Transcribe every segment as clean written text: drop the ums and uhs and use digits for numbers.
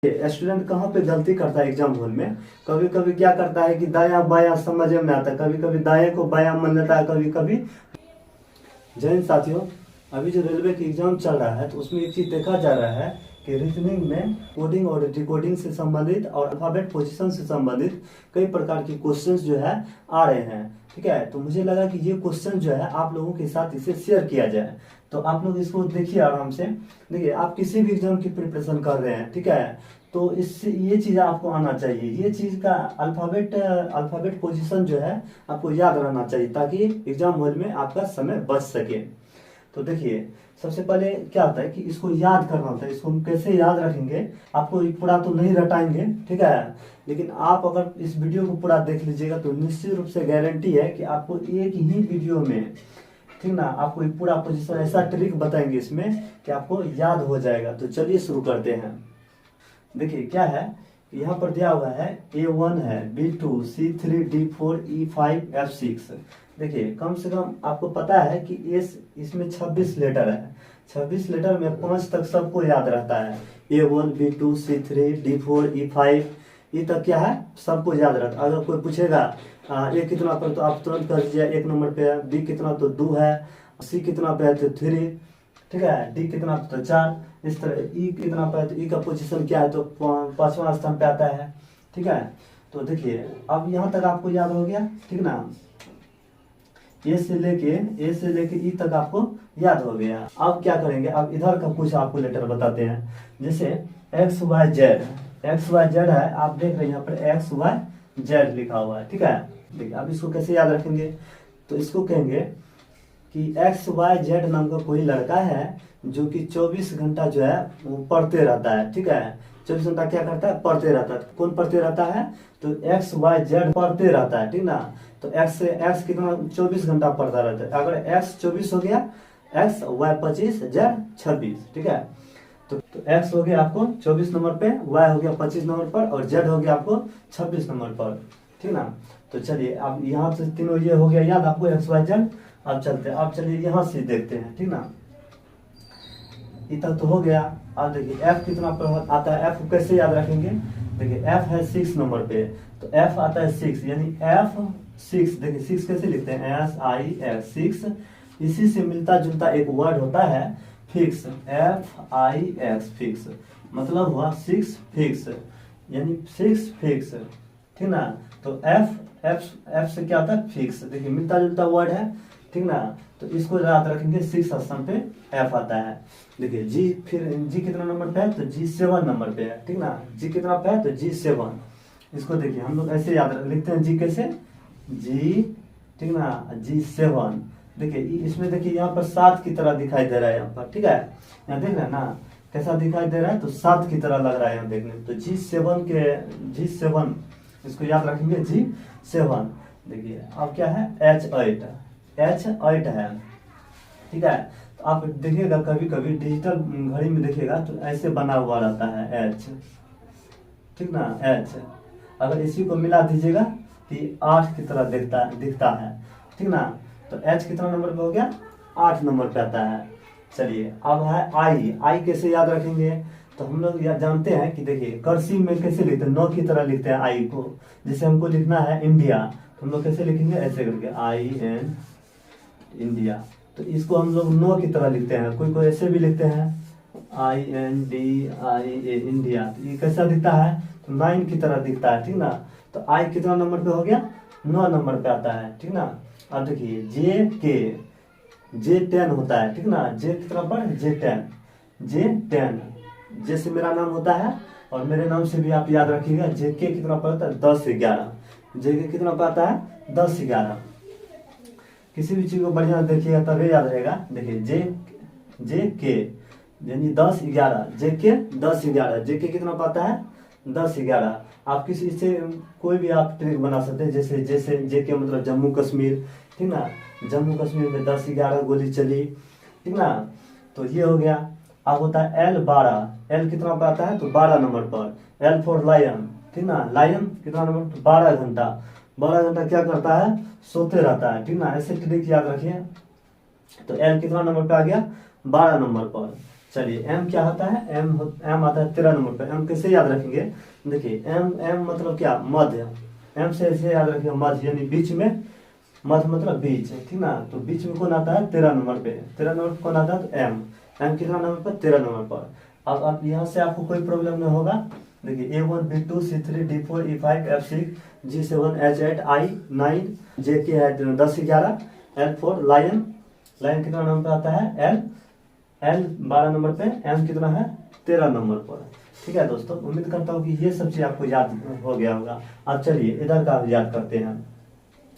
Student कहाँ पे गलती करता है एग्जाम हॉल में। कभी कभी क्या करता है कि दाया बाया समझ में आता है, कभी कभी दाएं को बाया मान लेता है, कभी कभी। जय हिंद साथियों, अभी जो रेलवे की एग्जाम चल रहा है तो उसमें एक चीज देखा जा रहा है कि रीजनिंग में कोडिंग और डिकोडिंग से संबंधित और अल्फाबेट पोजीशन से संबंधित कई प्रकार के क्वेश्चंस जो है आ रहे हैं। ठीक है, तो मुझे लगा कि ये क्वेश्चन जो है आप लोगों के साथ इसे शेयर किया जाए। तो आप लोग इसको देखिए आराम से। देखिए, आप किसी भी एग्जाम की प्रिपरेशन कर रहे हैं, ठीक है, तो इससे ये चीज़ आपको आना चाहिए। ये चीज़ का अल्फाबेट पोजीशन जो है आपको याद रहना चाहिए ताकि एग्जाम हॉल में आपका समय बच सके। तो देखिए, सबसे पहले क्या होता है कि इसको याद करना होता है। इसको हम कैसे याद रखेंगे, आपको ये पूरा तो नहीं रटाएंगे, ठीक है, लेकिन आप अगर इस वीडियो को पूरा देख लीजिएगा तो निश्चित रूप से गारंटी है कि आपको एक ही वीडियो में, ठीक ना, आपको एक पूरा पोजीशन ऐसा ट्रिक बताएंगे इसमें कि आपको याद हो जाएगा। तो चलिए शुरू करते हैं। देखिए क्या है, यहाँ पर दिया हुआ है A1 है, B2, C3, D4, E5, F6। देखिए, कम से कम आपको पता है कि इसमें 26 लेटर है। 26 लेटर में 5 तक सबको याद रहता है। A1, B2, C3, D4, E5, ये तक क्या है, सबको याद रहता है। अगर कोई पूछेगा ए कितना पर, तो आप तुरंत कर दीजिए 1 नंबर पे है। बी कितना तो 2 है, सी कितना पे है तो 3, ठीक है, डी कितना तो 4। इस तरह ई कितना पे है तो ई का पोजीशन क्या है तो 5वां स्थान पे आता है। ठीक है, तो देखिए अब यहाँ तक आपको याद हो गया, ठीक ना। ए से लेके ई तक आपको याद हो गया। अब क्या करेंगे, अब इधर का कुछ आपको लेटर बताते हैं। जैसे XYZ है, आप देख रहे हैं यहाँ पर XYZ लिखा हुआ है, ठीक है। देखिए अब इसको कैसे याद रखेंगे, तो इसको कहेंगे कि XYZ नाम का कोई लड़का है जो कि 24 घंटा जो है वो पढ़ते रहता है, ठीक है। 24 घंटा क्या करता है, पढ़ते रहता है। कौन पढ़ते रहता है, तो XYZ पढ़ते रहता है, ठीक ना। तो X कितना 24 घंटा पढ़ता रहता है। अगर X 24 हो गया, Y 25, Z 26, ठीक है। तो X हो गया आपको 24 नंबर पे, Y हो गया 25 नंबर पर और Z हो गया आपको 26 नंबर पर, ठीक ना। तो चलिए अब यहाँ से तीनों ये हो गया याद आपको XYZ। अब चलते हैं, अब चलिए यहाँ से देखते हैं, ठीक ना। इतना तो हो गया। अब देखिए F कितना पर आता है, F को कैसे याद रखेंगे। देखिए F है 6 नंबर पे, तो F आता है 6, यानी F6। देखिए 6 कैसे लिखते हैं, SIX 6। इसी से मिलता जुलता एक वर्ड होता है फिक्स, FIX फिक्स, मतलब हुआ 6 फिक्स, यानी 6 फिक्स, ठीक ना। तो F से क्या आता है, फिक्स। देखिए मिलता जुलता वर्ड है, ठीक ना। तो इसको याद रखेंगे, 6 स्थान पे F आता है। देखिए G, फिर G कितना नंबर पे है, तो G 7 नंबर पे है, ठीक ना। G कितना पे है, तो G 7। इसको देखिए हम लोग ऐसे याद लिखते हैं, G कैसे, G, ठीक ना, G 7। देखिए इसमें देखिए यहाँ पर 7 की तरह दिखाई दे रहा है, यहाँ पर, ठीक है। यहाँ देख रहे हैं ना कैसा दिखाई दे रहा है, तो 7 की तरह लग रहा है यहाँ देखने में। तो G 7 इसको याद रखेंगे, G 7। देखिए अब क्या है, H8 है, ठीक है। तो आप देखिएगा कभी कभी डिजिटल घड़ी में देखिएगा तो ऐसे बना हुआ रहता है H, ठीक ना, H। अगर इसी को मिला दीजिएगा तो 8 की तरह दिखता है, ठीक ना। तो H कितना नंबर पे हो गया, 8 नंबर पे आता है। चलिए अब है I कैसे याद रखेंगे, तो हम लोग यह जानते हैं कि देखिए कर्सिव में कैसे लिखते हैं, 9 की तरह लिखते हैं I को। जैसे हमको लिखना है इंडिया, तो हम लोग कैसे लिखेंगे, ऐसे करके IN इंडिया। तो इसको हम लोग 9 की तरह लिखते हैं, कोई ऐसे भी लिखते हैं INDIA इंडिया। तो ये कैसा दिखता है, तो 9 की तरह दिखता है, ठीक ना। तो I कितना नंबर पे हो गया, 9 नंबर पे आता है, ठीक ना। अब देखिए J10 होता है, ठीक ना। J कितना पर, J10 जैसे मेरा नाम होता है और मेरे नाम से भी आप याद रखिएगा। JK कितना पड़ता है, 10-11। JK कितना पाता है, 10-11। किसी भी चीज को बढ़िया देखिएगा तभी याद रहेगा। देखिए JK यानी 10-11, JK 10-11। JK कितना पाता है, 10-11। आप किसी से कोई भी आप ट्रिक बना सकते हैं, जैसे JK मतलब जम्मू कश्मीर, ठीक ना। जम्मू कश्मीर में 10-11 गोली चली, ठीक ना। तो ये हो गया। अब होता है L12। L कितना पर आता है, तो 12 नंबर पर। L फॉर लायन, ठीक ना। लायन कितना नंबर, तो 12 घंटा। 12 घंटा क्या करता है, सोते रहता है, ठीक ना। ऐसे ट्रिक याद रखिए। तो L कितना नंबर पे आ गया, 12 नंबर पर। चलिए एम क्या होता है, एम आता है 13 नंबर पे। एम कैसे याद रखेंगे, देखिए एम एम मतलब क्या, मध्य। एम से ऐसे याद रखेंगे मध्य, यानी बीच में, मध्य मतलब बीच, ठीक ना। तो बीच में कौन आता है 13 नंबर पे, 13 नंबर पे कौन आता है तो एम। एम कितना नंबर पर, 13 नंबर पर। अब आप यहाँ से आपको कोई प्रॉब्लम नहीं होगा। देखिए A1 B2 C3 D4 E5 F6 G7 H8 I9 JK है 10-11 L4 लायन, लायन कितना नंबर पे आता है एल, एल 12 नंबर पे, एम कितना है 13 नंबर पर। ठीक है दोस्तों, उम्मीद करता हूँ कि ये सब चीज आपको याद हो गया होगा। अब चलिए इधर का याद करते हैं।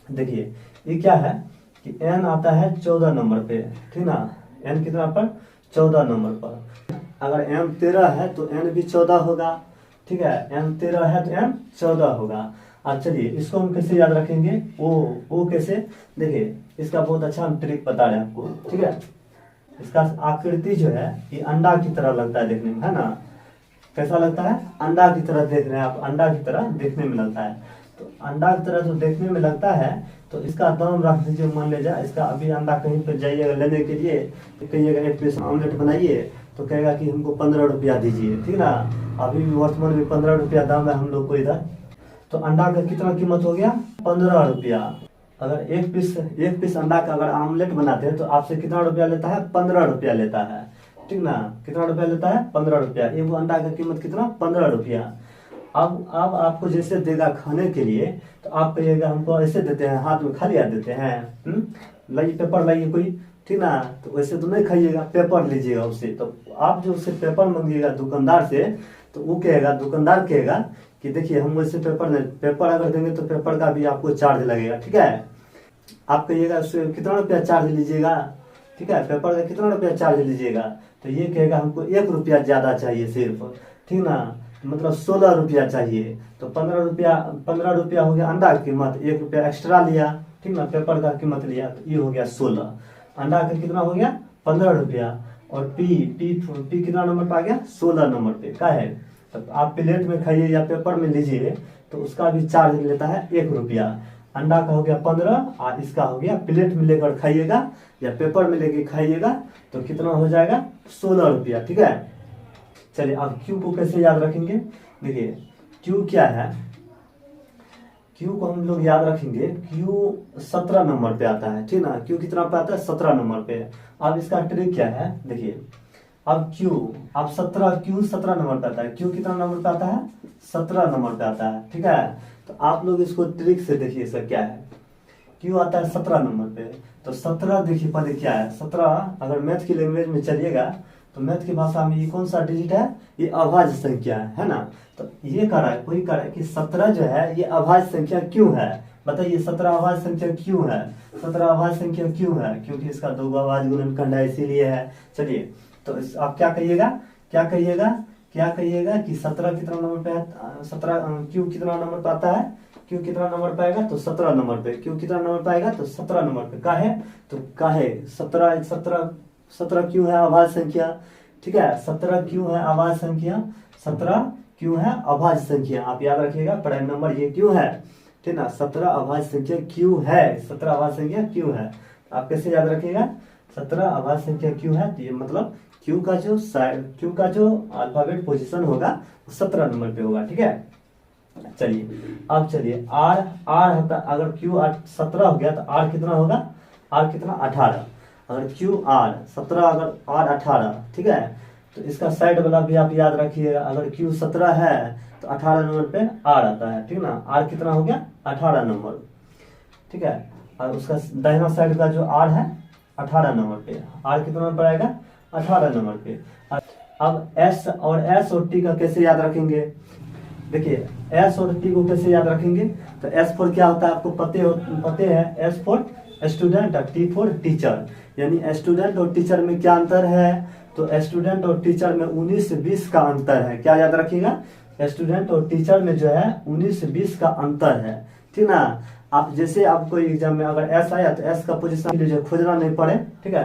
देखिए ये क्या है कि एन आता है 14 नंबर पे, ठीक ना। एन कितना पर, 14 नंबर पर। अगर एम 13 है तो एन भी 14 होगा, ठीक है। एम 13 है तो एम 14 होगा। अब चलिए इसको हम कैसे याद रखेंगे, ओ कैसे, देखिए इसका बहुत अच्छा हम ट्रिक बता रहे हैं आपको, ठीक है। इसका आकृति जो है ये अंडा की तरह लगता है देखने में, है ना। कैसा लगता है, अंडा की तरह देख रहे हैं आप, अंडा की तरह देखने में लगता है। तो अंडा की तरह जो देखने में लगता है, तो इसका दाम रख दीजिए, मान लीजिए इसका अभी अंडा कहीं पर जाइएगा लेने के लिए, तो कहिएगा एक पीस ऑमलेट बनाइए, तो कहेगा कि हमको 15 रुपया दीजिए, ठीक ना। अभी भी वर्तमान में 15 रुपया दाम है हम लोग को इधर। तो अंडा का कितना कीमत हो गया, 15 रुपया। अगर एक पीस अंडा का अगर आमलेट बनाते हैं तो आपसे कितना रुपया लेता है, 15 रुपया लेता है, ठीक ना। कितना रुपया लेता है, 15 रुपया। एक वो अंडा का कीमत कितना, 15 रुपया। अब आपको जैसे देगा खाने के लिए, तो आप कहिएगा हमको ऐसे देते हैं, हाथ में खाली हाथ देते हैं, लाइए पेपर लाइए कोई, ठीक ना। तो वैसे तो नहीं खाइएगा, पेपर लीजिएगा उससे। तो आप जो उससे पेपर मांगिएगा दुकानदार से, तो वो कहेगा, दुकानदार कहेगा कि देखिए हम वैसे पेपर नहीं, पेपर अगर देंगे तो पेपर का भी आपको चार्ज लगेगा, ठीक है। आप कहिएगा उससे कितना रुपया चार्ज लीजिएगा, ठीक है, पेपर का कितना रुपया चार्ज लीजिएगा। तो ये कहेगा हमको 1 रुपया ज्यादा चाहिए सिर्फ, ठीक ना, मतलब 16 रुपया चाहिए। तो 15 रुपया हो गया अंडा की कीमत, 1 रुपया एक्स्ट्रा लिया, ठीक ना, पेपर का कीमत लिया, तो ये हो गया 16। अंडा का कितना हो गया, 15 रुपया। और पी कितना नंबर पे आ गया, 16 नंबर पे का है। तो आप प्लेट में खाइए या पेपर में लीजिए, तो उसका भी चार्ज लेता है 1 रुपया। अंडा का हो गया 15 और इसका हो गया, प्लेट में लेकर खाइएगा या पेपर में लेके खाइएगा तो कितना हो जाएगा, 16 रुपया, ठीक है। चलिए अब क्यू को कैसे याद रखेंगे, देखिए क्यू क्या है, क्यू को हम लोग याद रखेंगे, क्यू 17 नंबर पे आता है, ठीक ना। क्यू कितना पे आता है, 17 नंबर पे। अब इसका ट्रिक क्या है, देखिए अब क्यू, अब 17, क्यू 17 नंबर पे आता है, क्यू कितना नंबर पे आता है, 17 नंबर पे आता है, ठीक है। तो आप लोग इसको ट्रिक से देखिए इसका क्या है। क्यू आता है 17 नंबर पे, तो 17 देखिए पहले क्या है, 17 अगर मैथ की लैंग्वेज में चलिएगा तो मैथ की भाषा में ये कौन सा डिजिट है, ये अभाज्य संख्या है ना। तो ये कह रहा है, कोई कह रहा है कि 17 जो है ये अभाज्य संख्या क्यों है, बताइए 17 अभाज्य संख्या क्यों है, 17 अभाज्य संख्या क्यों है, क्योंकि इसका 2 अभाज्य गुणनखंड है इसीलिए है। चलिए तो आप क्या कहिएगा, कि 17 कितना नंबर पे है, 17 क्यू कितना नंबर पे आता है, क्यू कितना नंबर पे आएगा तो 17 नंबर पे, क्यू कितना नंबर पे आएगा तो 17 नंबर पे। काहे तो काहे 17 क्यों है अभाज्य संख्या, ठीक है। 17 क्यों है अभाज्य संख्या, 17 क्यों है अभाज्य संख्या, आप याद रखिएगा प्राइम नंबर ये क्यों है, ठीक ना। 17 अभाज्य संख्या क्यों है, 17 अभाज्य संख्या क्यों है, आप कैसे याद रखिएगा, 17 अभाज्य संख्या क्यों है। तो ये मतलब क्यू का जो अल्फाबेट पोजीशन होगा वो 17 नंबर पे होगा, ठीक है। चलिए अब चलिए आर होता, अगर क्यू 17 हो गया तो आर कितना होगा, आर कितना 18। अगर क्यू आर 17, अगर आर 18, ठीक है। तो इसका साइड वाला भी आप याद रखिएगा, अगर क्यू 17 है तो 18 नंबर पे आर आता है, ठीक ना। आर कितना हो गया 18 नंबर, ठीक है। और उसका दाहिना साइड का जो आर है 18 नंबर पे, आर कितना नंबर आएगा 18 नंबर पे। अब एस और टी का कैसे याद रखेंगे, देखिए एस और टी को कैसे याद रखेंगे। तो एस फॉर क्या होता है आपको पते है, एस फॉर स्टूडेंट और टी फॉर टीचर। यानी स्टूडेंट और टीचर में क्या अंतर है, तो स्टूडेंट और टीचर में 19-20 का अंतर है, क्या याद रखिएगा, स्टूडेंट और टीचर में जो है 19-20 का अंतर है, ठीक ना। आप जैसे आपको एग्जाम में अगर एस आया तो एस का पोजीशन खोजना नहीं पड़े, ठीक है,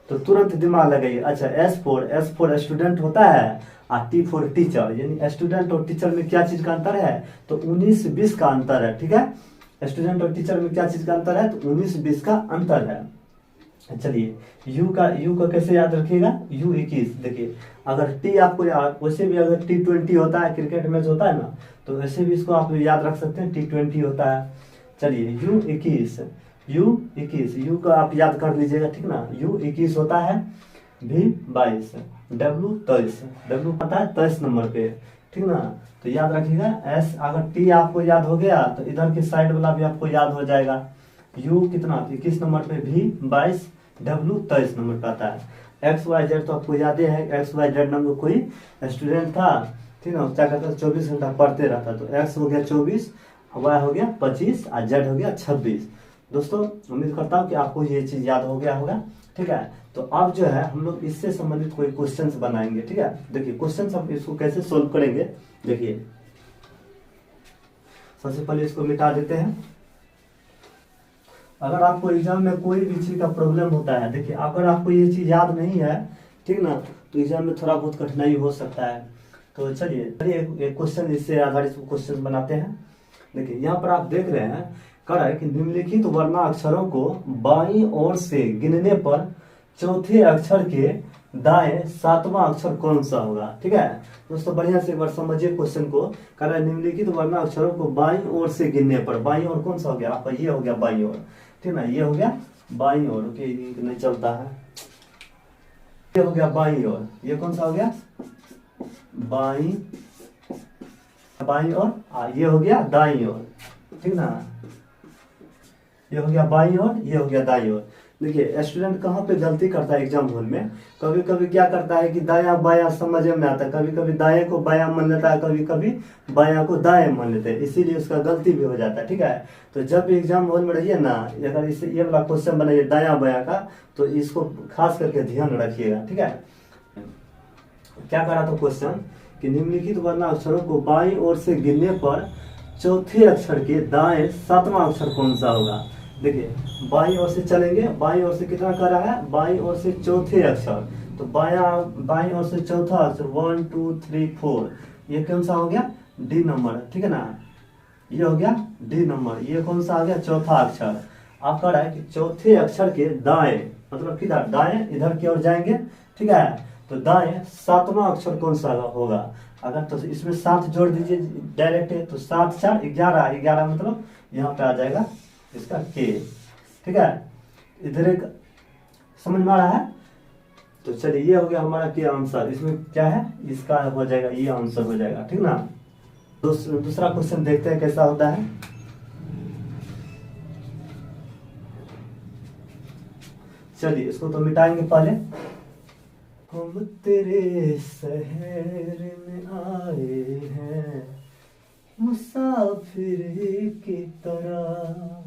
तो तुरंत दिमाग लगाइए। अच्छा एस फॉर स्टूडेंट होता है और टी फॉर टीचर, यानी स्टूडेंट और टीचर में क्या चीज का अंतर है, तो 19-20 का अंतर है, ठीक है। स्टूडेंट और टीचर में क्या चीज का अंतर है, तो 19-20 का अंतर है। चलिए यू का कैसे याद रखिएगा, U21। देखिए अगर टी आपको याद, वैसे भी अगर T20 होता है, क्रिकेट मैच होता है ना, तो वैसे भी इसको आप याद रख सकते हैं, T20 होता है। चलिए U21 यू का आप याद कर लीजिएगा, ठीक ना। U21 होता है, V22, W23, W पता है 23 नंबर पे, ठीक ना। तो याद रखिएगा एस, अगर टी आपको याद हो गया तो इधर के साइड वाला भी आपको याद हो जाएगा। यू कितना 21 नंबर पे, V22, W 23 नंबर पे आता है। XYZ तो आपको याद ही है, XYZ नाम का कोई स्टूडेंट था, ठीक ना, क्या करता 24 घंटा पढ़ते रहता। तो X हो गया 24, Y हो गया 25 और Z हो गया 26। दोस्तों उम्मीद करता हूँ कि आपको ये चीज याद हो गया होगा, ठीक है। तो अब जो है हम लोग इससे संबंधित कोई क्वेश्चंस बनाएंगे, ठीक है। देखिए क्वेश्चंस हम इसको कैसे सोल्व करेंगे, देखिए सबसे पहले इसको मिटा देते हैं। अगर आपको एग्जाम में कोई भी चीज का प्रॉब्लम होता है, देखिए अगर आपको ये चीज याद नहीं है, ठीक ना, तो एग्जाम में थोड़ा बहुत कठिनाई हो सकता है। तो चलिए एक क्वेश्चन इससे आधारित क्वेश्चन बनाते हैं। देखिए यहाँ पर आप देख रहे हैं, कह रहा है कि निम्नलिखित वर्णाक्षरों को बाईं ओर से गिनने पर चौथे अक्षर के दाएं सातवां अक्षर कौन सा होगा, ठीक है। दोस्तों बढ़िया से एक बार समझिए क्वेश्चन को। कह रहा है निम्नलिखित वर्णाक्षरों को बाईं ओर से गिनने पर, बाईं ओर कौन सा हो गया आपका, ये हो गया बाईं ओर, ठीक ना, ये हो गया बाईं ओर, ओके नहीं चलता है, ये हो गया बाईं ओर, ये कौन सा हो गया बाईं ओर, ये हो गया दाईं ओर, ठीक ना, ये हो गया बाईं ओर, ये हो गया दाईं ओर। देखिए स्टूडेंट कहाँ पे गलती करता है एग्जाम हॉल में, कभी कभी क्या करता है कि दाया बाया समझ में आता है, कभी कभी दाएं को बाया मान लेता है, कभी कभी बाया को दाएं मान लेते हैं, इसीलिए उसका गलती भी हो जाता है, ठीक है। तो जब भी एग्जाम हॉल में रहिए ना, अगर इसे ये वाला क्वेश्चन बनाइए दाया बाया का, तो इसको खास करके ध्यान रखिएगा, ठीक है। क्या करा था क्वेश्चन कि निम्नलिखित वर्णाक्षरों को बाईं ओर से गिनने पर चौथे अक्षर के दाएं सातवां अक्षर कौन सा होगा। देखिए बाईं ओर से चलेंगे, बाईं ओर से कितना कर रहा है, बाईं ओर से चौथे अक्षर, तो बाईं ओर से चौथा अक्षर 1 2 3 4, ये कौन सा हो गया डी नंबर, ठीक है ना, ये हो गया डी नंबर, ये कौन सा आ गया चौथा अक्षर। आप कह रहा है कि चौथे अक्षर के दाएं, मतलब किधर दाएं, इधर की ओर जाएंगे, ठीक है। तो दाएं सातवां अक्षर कौन सा होगा, अगर तो इसमें 7 जोड़ दीजिए डायरेक्ट है, तो 7 4 11, 11 मतलब यहाँ पे आ जाएगा इसका के, ठीक है। इधर एक समझ में आ रहा है। तो चलिए ये हो गया हमारा के आंसर, इसमें क्या है इसका हो जाएगा, ये आंसर हो जाएगा, ठीक ना। दूसरा क्वेश्चन देखते हैं कैसा होता है। चलिए इसको तो मिटाएंगे पहले। हम तेरे शहर में आए हैं मुसाफिर की तरह,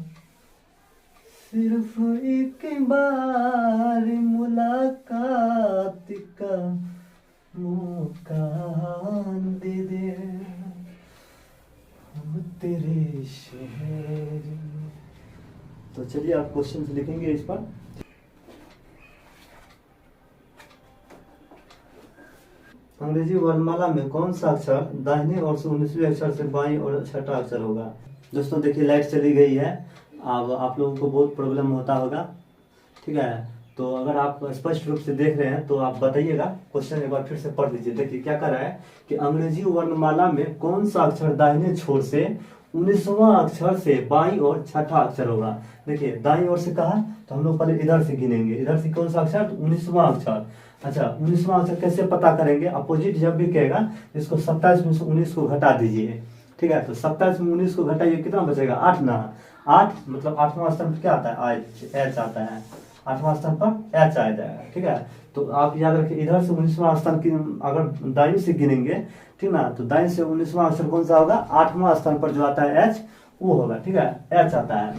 सिर्फ एक बार मुलाकात का मौका दे दे, हम तेरे शहर में। तो चलिए आप क्वेश्चन लिखेंगे इस पर। अंग्रेजी वर्णमाला में कौन सा अक्षर दाहिने ओर से 19वें अक्षर से बाईं ओर छठा अक्षर होगा। दोस्तों देखिए लाइट चली गई है, अब आप लोगों को बहुत प्रॉब्लम होता होगा, ठीक है। तो अगर आप स्पष्ट रूप से देख रहे हैं तो आप बताइएगा, क्वेश्चन एक बार फिर से पढ़ लीजिए। देखिए क्या कर रहा है कि अंग्रेजी वर्णमाला में कौन सा अक्षर दाहिने छोर से 19वां अक्षर से बाईं ओर छठा अक्षर होगा। देखिए दाईं ओर से कहा तो हम लोग पहले इधर से गिनेंगे, इधर से कौन सा अक्षर 19वां अक्षर। अच्छा 19वां अक्षर कैसे पता करेंगे, अपोजिट जब भी कहेगा इसको 27 में से 19 को घटा दीजिए, ठीक है। तो 27 में 19 को घटाइए कितना बचेगा 8 ना, 8 मतलब 8वां स्थान पर क्या आता है एच आता है, 8वां स्थान पर एच आ जाएगा, ठीक है। तो आप याद रखिए इधर से 19वां स्थान की अगर दाईं से गिनेंगे, ठीक ना, तो दाईं से 19वां अक्षर कौन सा होगा 8वां स्थान पर जो आता है एच वो होगा, ठीक है, एच आता है।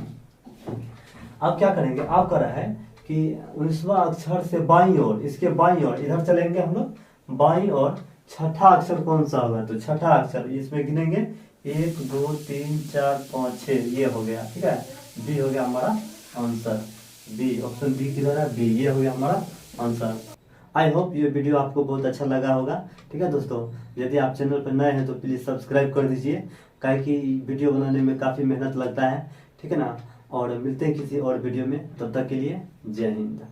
अब क्या करेंगे, आप कर रहे हैं कि 19वां अक्षर से बाईं ओर, इसके बाईं ओर इधर चलेंगे हम लोग बाईं ओर, छठा अक्षर कौन सा होगा, तो छठा अक्षर इसमें गिनेंगे 1 2 3 4 5 6, ये हो गया, ठीक है। बी हो गया हमारा आंसर, बी ऑप्शन बी किधर है, बी, ये हो गया हमारा आंसर। आई होप ये वीडियो आपको बहुत अच्छा लगा होगा, ठीक है दोस्तों। यदि आप चैनल पर नए हैं तो प्लीज सब्सक्राइब कर दीजिए, काहे कि वीडियो बनाने में काफी मेहनत लगता है, ठीक है ना। और मिलते हैं किसी और वीडियो में, तब तक के लिए जय हिंद।